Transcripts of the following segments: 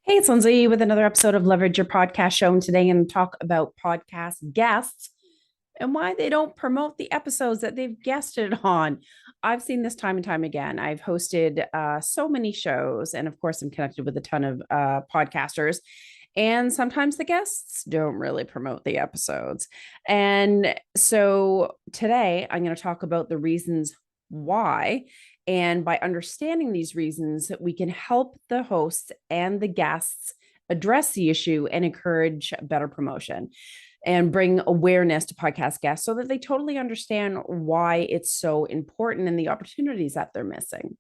Hey, it's Lindsay with another episode of Leverage Your Podcast Show. And today I'm going to talk about podcast guests and why they don't promote the episodes that they've guested on. I've seen this time and time again. I've hosted so many shows, and of course, I'm connected with a ton of podcasters. And sometimes the guests don't really promote the episodes. And so today I'm going to talk about the reasons why. And by understanding these reasons, we can help the hosts and the guests address the issue and encourage better promotion and bring awareness to podcast guests so that they totally understand why it's so important and the opportunities that they're missing.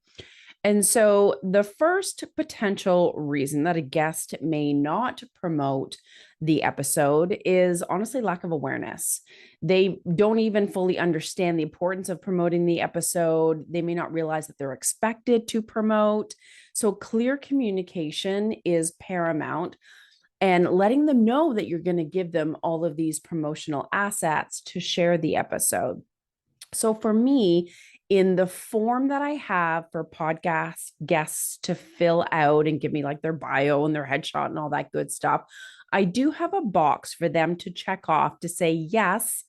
And so, the first potential reason that a guest may not promote the episode is honestly lack of awareness. They don't even fully understand the importance of promoting the episode. They may not realize that they're expected to promote. So, clear communication is paramount, and letting them know that you're going to give them all of these promotional assets to share the episode. So for me, in the form that I have for podcast guests to fill out and give me like their bio and their headshot and all that good stuff, I do have a box for them to check off to say, yes,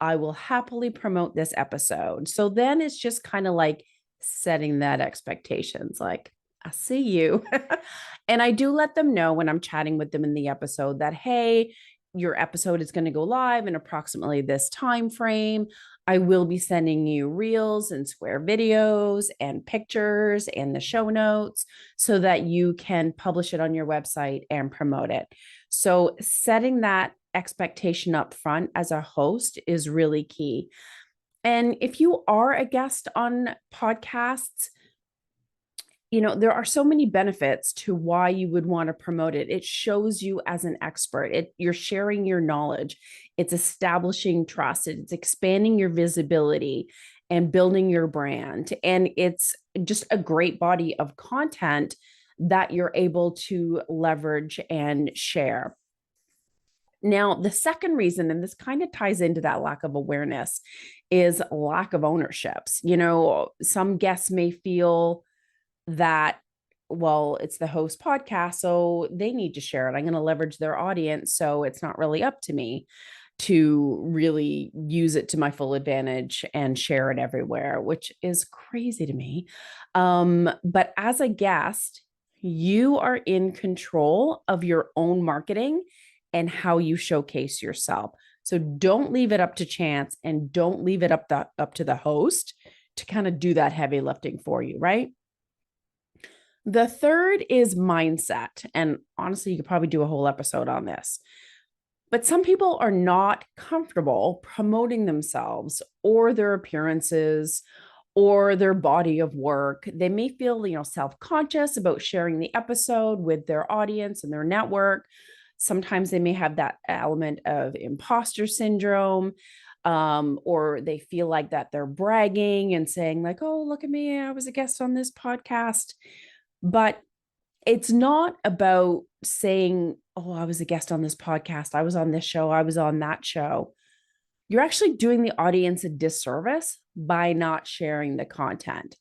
I will happily promote this episode. So then it's just kind of like setting that expectations, like, I see you. And I do let them know when I'm chatting with them in the episode that, hey, your episode is going to go live in approximately this time frame. I will be sending you reels and square videos and pictures and the show notes so that you can publish it on your website and promote it. So setting that expectation up front as a host is really key. And if you are a guest on podcasts, there are so many benefits to why you would want to promote it. It shows you as an expert. You're sharing your knowledge. It's establishing trust. It's expanding your visibility and building your brand. And it's just a great body of content that you're able to leverage and share. Now, the second reason, and this kind of ties into that lack of awareness, is lack of ownerships. Some guests may feel that, well, it's the host podcast, so they need to share it. I'm going to leverage their audience, so it's not really up to me to really use it to my full advantage and share it everywhere, which is crazy to me. But as a guest, you are in control of your own marketing and how you showcase yourself. So don't leave it up to chance, and don't leave it up to the host to kind of do that heavy lifting for you, right? The third is mindset. And honestly, you could probably do a whole episode on this. But some people are not comfortable promoting themselves or their appearances or their body of work. They may feel, self-conscious about sharing the episode with their audience and their network. Sometimes they may have that element of imposter syndrome, or they feel like that they're bragging and saying like, oh, look at me, I was a guest on this podcast. But it's not about saying, oh, I was a guest on this podcast, I was on this show, I was on that show. You're actually doing the audience a disservice by not sharing the content.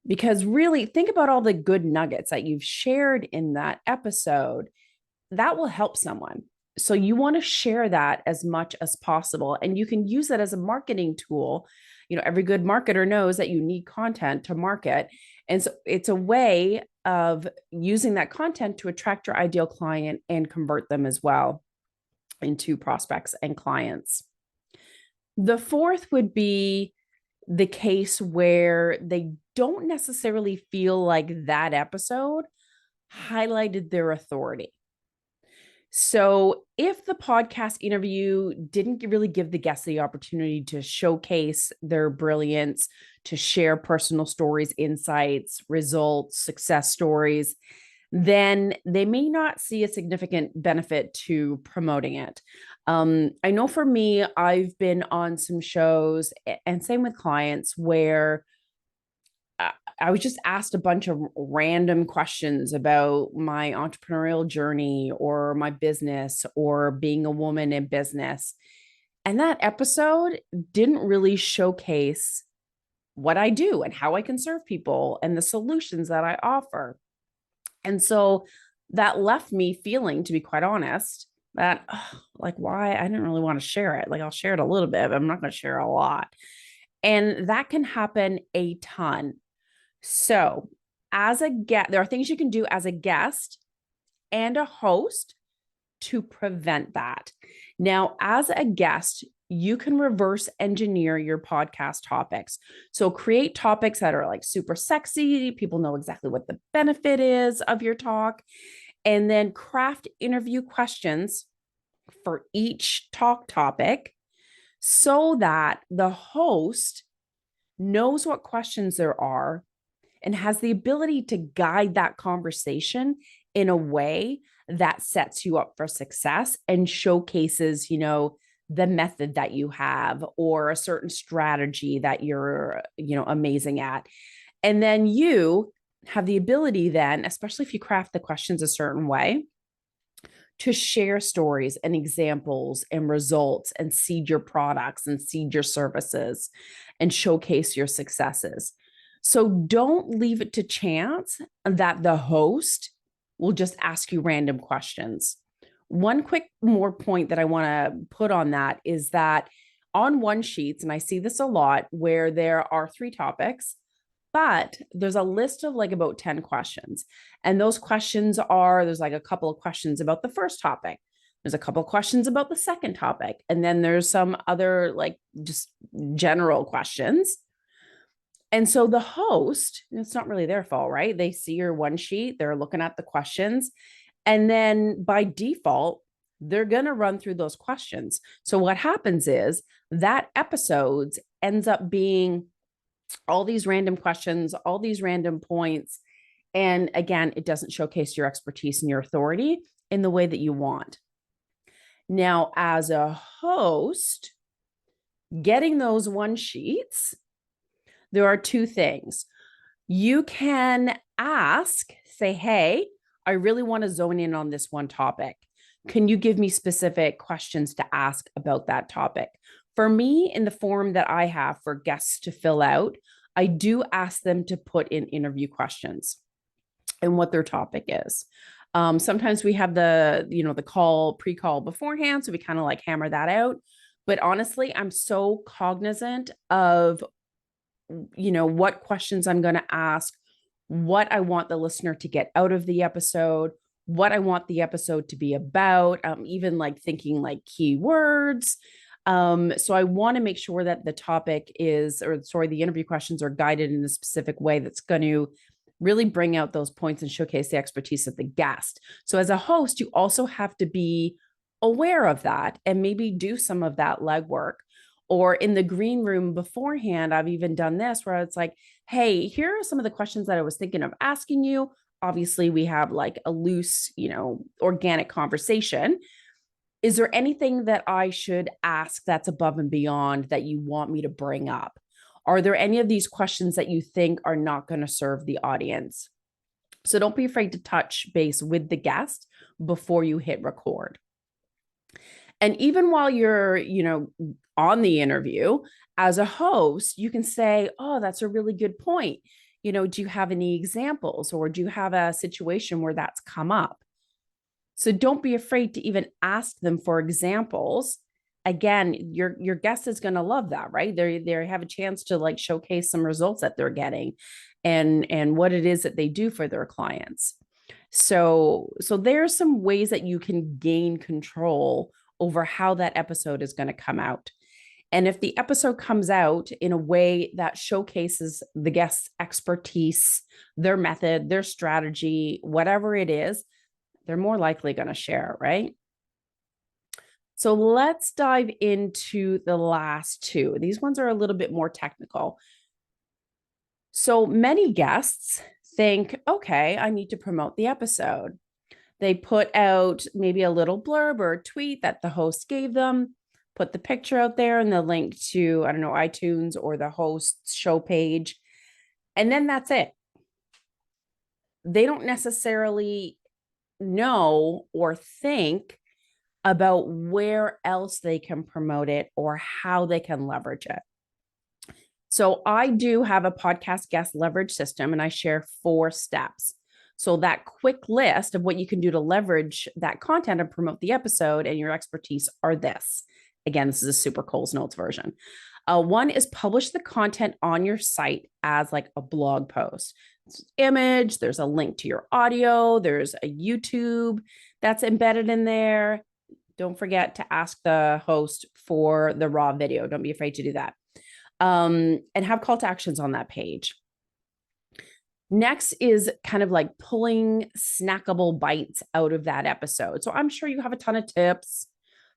Because really, think about all the good nuggets that you've shared in that episode. That will help someone. So you want to share that as much as possible. And you can use that as a marketing tool. Every good marketer knows that you need content to market. And so it's a way of using that content to attract your ideal client and convert them as well into prospects and clients. The fourth would be the case where they don't necessarily feel like that episode highlighted their authority. So if the podcast interview didn't really give the guests the opportunity to showcase their brilliance, to share personal stories, insights, results, success stories, then they may not see a significant benefit to promoting it. I know for me, I've been on some shows, and same with clients, where I was just asked a bunch of random questions about my entrepreneurial journey or my business or being a woman in business. And that episode didn't really showcase what I do and how I can serve people and the solutions that I offer. And so that left me feeling, to be quite honest, that like, why? I didn't really want to share it. Like, I'll share it a little bit, but I'm not going to share a lot. And that can happen a ton. So, as a guest, there are things you can do as a guest and a host to prevent that. Now, as a guest, you can reverse engineer your podcast topics. So create topics that are like super sexy. People know exactly what the benefit is of your talk. And then craft interview questions for each talk topic so that the host knows what questions there are and has the ability to guide that conversation in a way that sets you up for success and showcases, the method that you have or a certain strategy that you're, amazing at. And then you have the ability then, especially if you craft the questions a certain way, to share stories and examples and results and seed your products and seed your services and showcase your successes. So don't leave it to chance that the host will just ask you random questions. One quick more point that I want to put on that is that on one sheets, and I see this a lot, where there are 3 topics, but there's a list of like about 10 questions. And those questions are, there's like a couple of questions about the first topic. There's a couple of questions about the second topic. And then there's some other like just general questions. And so the host, it's not really their fault, right? They see your one sheet, they're looking at the questions, and then by default, they're going to run through those questions. So what happens is that episode ends up being all these random questions, all these random points. And again, it doesn't showcase your expertise and your authority in the way that you want. Now, as a host, getting those one sheets, there are 2 things. You can say, hey, I really want to zone in on this one topic. Can you give me specific questions to ask about that topic? For me, in the form that I have for guests to fill out, I do ask them to put in interview questions and what their topic is. Sometimes we have the pre-call beforehand, so we kind of like hammer that out. But honestly, I'm so cognizant of, what questions I'm going to ask, what I want the listener to get out of the episode, what I want the episode to be about, even like thinking like keywords. So I want to make sure that the topic the interview questions are guided in a specific way that's going to really bring out those points and showcase the expertise of the guest. So as a host, you also have to be aware of that and maybe do some of that legwork. Or in the green room beforehand, I've even done this where it's like, hey, here are some of the questions that I was thinking of asking you. Obviously, we have like a loose, organic conversation. Is there anything that I should ask that's above and beyond that you want me to bring up? Are there any of these questions that you think are not going to serve the audience? So don't be afraid to touch base with the guest before you hit record. And even while you're, on the interview, as a host, you can say, oh, that's a really good point. Do you have any examples, or do you have a situation where that's come up? So don't be afraid to even ask them for examples. Again, your guest is going to love that, right? They have a chance to like showcase some results that they're getting and what it is that they do for their clients. So there's some ways that you can gain control over how that episode is going to come out. And if the episode comes out in a way that showcases the guest's expertise, their method, their strategy, whatever it is, they're more likely going to share, right? So let's dive into the last 2. These ones are a little bit more technical. So many guests think, okay, I need to promote the episode. They put out maybe a little blurb or a tweet that the host gave them, put the picture out there and the link to, iTunes or the host's show page. And then that's it. They don't necessarily know or think about where else they can promote it or how they can leverage it. So I do have a podcast guest leverage system, and I share 4 steps. So that quick list of what you can do to leverage that content and promote the episode and your expertise are this. Again, this is a super Cole's Notes version. One is publish the content on your site as like a blog post. Image, there's a link to your audio, there's a YouTube that's embedded in there. Don't forget to ask the host for the raw video. Don't be afraid to do that. And have call to actions on that page. Next is kind of like pulling snackable bites out of that episode. So I'm sure you have a ton of tips,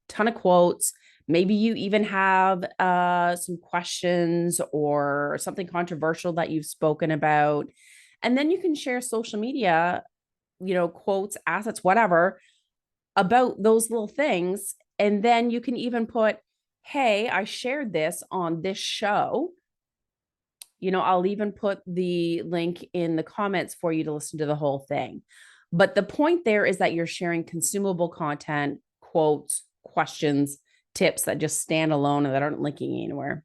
ton of quotes. Maybe you even have some questions or something controversial that you've spoken about. And then you can share social media, quotes, assets, whatever, about those little things. And then you can even put, hey, I shared this on this show. I'll even put the link in the comments for you to listen to the whole thing. But the point there is that you're sharing consumable content, quotes, questions, tips that just stand alone and that aren't linking anywhere.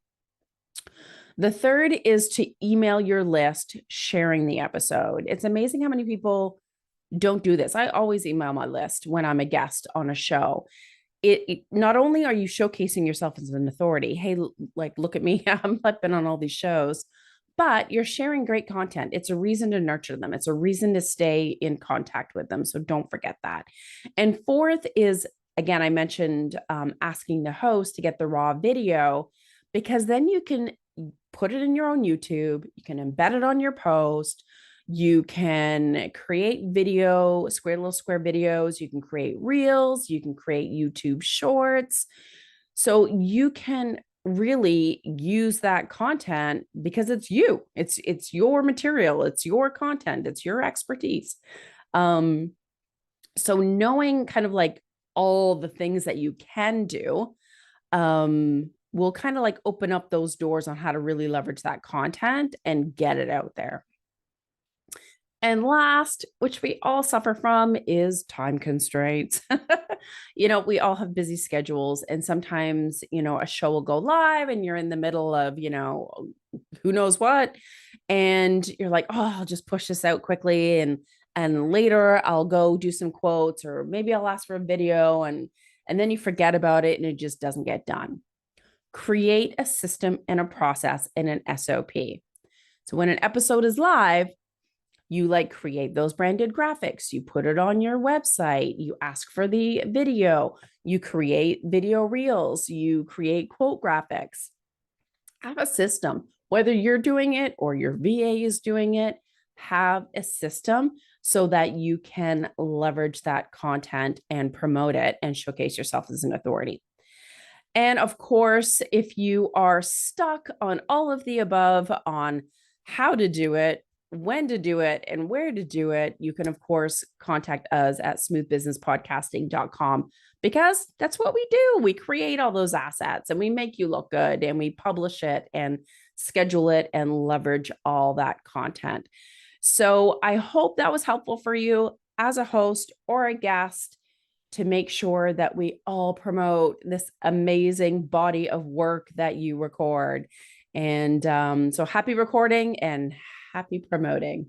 The third is to email your list sharing the episode. It's amazing how many people don't do this. I always email my list when I'm a guest on a show. It not only are you showcasing yourself as an authority, hey, like, look at me, I've been on all these shows, but you're sharing great content. It's a reason to nurture them. It's a reason to stay in contact with them. So don't forget that. And fourth is, again, I mentioned asking the host to get the raw video, because then you can put it in your own YouTube. You can embed it on your post. You can create little square videos. You can create reels. You can create YouTube shorts. So you can really use that content because it's you. It's your material. It's your content. It's your expertise. So knowing kind of like all the things that you can do will kind of like open up those doors on how to really leverage that content and get it out there. And last, which we all suffer from, is time constraints. We all have busy schedules, and sometimes, a show will go live and you're in the middle of, who knows what. And you're like, oh, I'll just push this out quickly. And later I'll go do some quotes, or maybe I'll ask for a video, and then you forget about it and it just doesn't get done. Create a system and a process and an SOP. So when an episode is live, you create those branded graphics, you put it on your website, you ask for the video, you create video reels, you create quote graphics. Have a system, whether you're doing it or your VA is doing it, have a system so that you can leverage that content and promote it and showcase yourself as an authority. And of course, if you are stuck on all of the above, on how to do it, when to do it, and where to do it, you can, of course, contact us at smoothbusinesspodcasting.com, because that's what we do. We create all those assets and we make you look good, and we publish it and schedule it and leverage all that content. So I hope that was helpful for you as a host or a guest, to make sure that we all promote this amazing body of work that you record. And so happy recording and happy promoting.